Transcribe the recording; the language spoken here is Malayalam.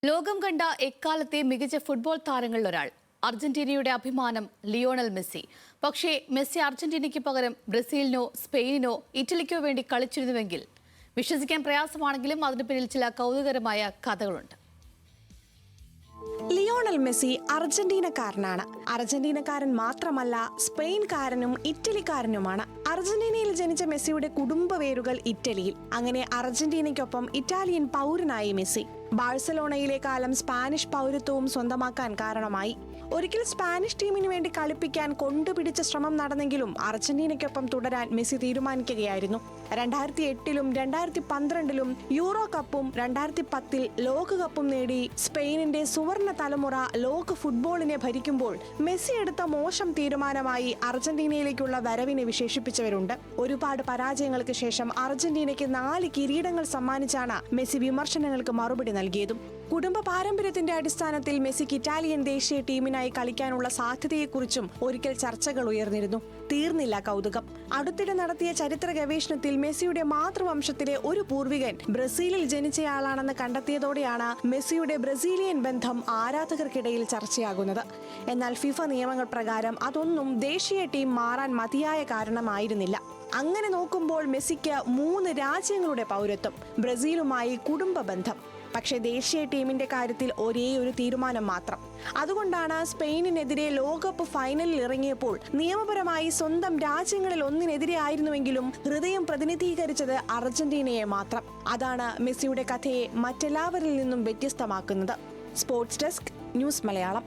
ലോകം കണ്ട എക്കാലത്തെ മികച്ച ഫുട്ബോൾ താരങ്ങളിൽ ഒരാൾ അർജന്റീനയുടെ അഭിമാനം ലിയോണൽ മെസ്സി. പക്ഷേ മെസ്സി അർജന്റീനയ്ക്ക് പകരം ബ്രസീലിനോ സ്പെയിനിനോ ഇറ്റലിക്കോ വേണ്ടി കളിച്ചിരുന്നുവെങ്കിൽ വിശ്വസിക്കാൻ പ്രയാസമാണെങ്കിലും അതിന് പിന്നിൽ ചില കൗതുകരമായ കഥകളുണ്ട്. Lionel Messi അർജന്റീനക്കാരനാണ്. അർജന്റീനക്കാരൻ മാത്രമല്ല, സ്പെയിൻകാരനും ഇറ്റലിക്കാരനുമാണ്. അർജന്റീനയിൽ ജനിച്ച മെസ്സിയുടെ കുടുംബ വേരുകൾ ഇറ്റലിയിൽ. അങ്ങനെ അർജന്റീനയ്ക്കൊപ്പം ഇറ്റാലിയൻ പൗരനായി മെസ്സി. ബാഴ്സലോണയിലെ കാലം സ്പാനിഷ് പൗരത്വവും സ്വന്തമാക്കാൻ കാരണമായി. ഒരിക്കൽ സ്പാനിഷ് ടീമിന് വേണ്ടി കളിപ്പിക്കാൻ കൊണ്ടുപിടിച്ച ശ്രമം നടന്നെങ്കിലും അർജന്റീനയ്ക്കൊപ്പം തുടരാൻ മെസ്സി തീരുമാനിക്കുകയായിരുന്നു. 2008-ലും 2012-ലും യൂറോ കപ്പും 2010-ൽ ലോകകപ്പും നേടി സ്പെയിനിന്റെ സുവർണ തലമുറ ലോക ഫുട്ബോളിനെ ഭരിക്കുമ്പോൾ മെസ്സി എടുത്ത മോശം തീരുമാനമായി അർജന്റീനയിലേക്കുള്ള വരവിനെ വിശേഷിപ്പിച്ചവരുണ്ട്. ഒരുപാട് പരാജയങ്ങൾക്ക് ശേഷം അർജന്റീനയ്ക്ക് 4 കിരീടങ്ങൾ സമ്മാനിച്ചാണ് മെസ്സി വിമർശനങ്ങൾക്ക് മറുപടി നൽകിയതും. കുടുംബ പാരമ്പര്യത്തിന്റെ അടിസ്ഥാനത്തിൽ മെസ്സിക്ക് ഇറ്റാലിയൻ ദേശീയ ടീമിനായി കളിക്കാനുള്ള സാധ്യതയെക്കുറിച്ചും ഒരിക്കൽ ചർച്ചകൾ ഉയർന്നിരുന്നു. തീർന്നില്ല കൗതുകം. അടുത്തിടെ നടത്തിയ ചരിത്ര ഗവേഷണത്തിൽ മെസ്സിയുടെ മാതൃവംശത്തിലെ ഒരു പൂർവികൻ ബ്രസീലിൽ ജനിച്ചയാളാണെന്ന് കണ്ടെത്തിയതോടെയാണ് മെസ്സിയുടെ ബ്രസീലിയൻ ബന്ധം ആരാധകർക്കിടയിൽ ചർച്ചയാകുന്നത്. എന്നാൽ ഫിഫ നിയമങ്ങൾ പ്രകാരം അതൊന്നും ദേശീയ ടീം മാറാൻ മതിയായ കാരണമായിരുന്നില്ല. അങ്ങനെ നോക്കുമ്പോൾ മെസ്സിക്ക് 3 രാജ്യങ്ങളുടെ പൗരത്വം, ബ്രസീലുമായി കുടുംബ ബന്ധം. പക്ഷേ ദേശീയ ടീമിന്റെ കാര്യത്തിൽ ഒരേ ഒരു തീരുമാനം മാത്രം. അതുകൊണ്ടാണ് സ്പെയിനിനെതിരെ ലോകകപ്പ് ഫൈനലിൽ ഇറങ്ങിയപ്പോൾ നിയമപരമായി സ്വന്തം രാജ്യങ്ങളിൽ ഒന്നിനെതിരെ ആയിരുന്നുവെങ്കിലും ഹൃദയം പ്രതിനിധീകരിച്ചത് അർജന്റീനയെ മാത്രം. അതാണ് മെസ്സിയുടെ കഥയെ മറ്റെല്ലാവരിൽ നിന്നും വ്യത്യസ്തമാക്കുന്നത്. Sports desk, news Malayalam.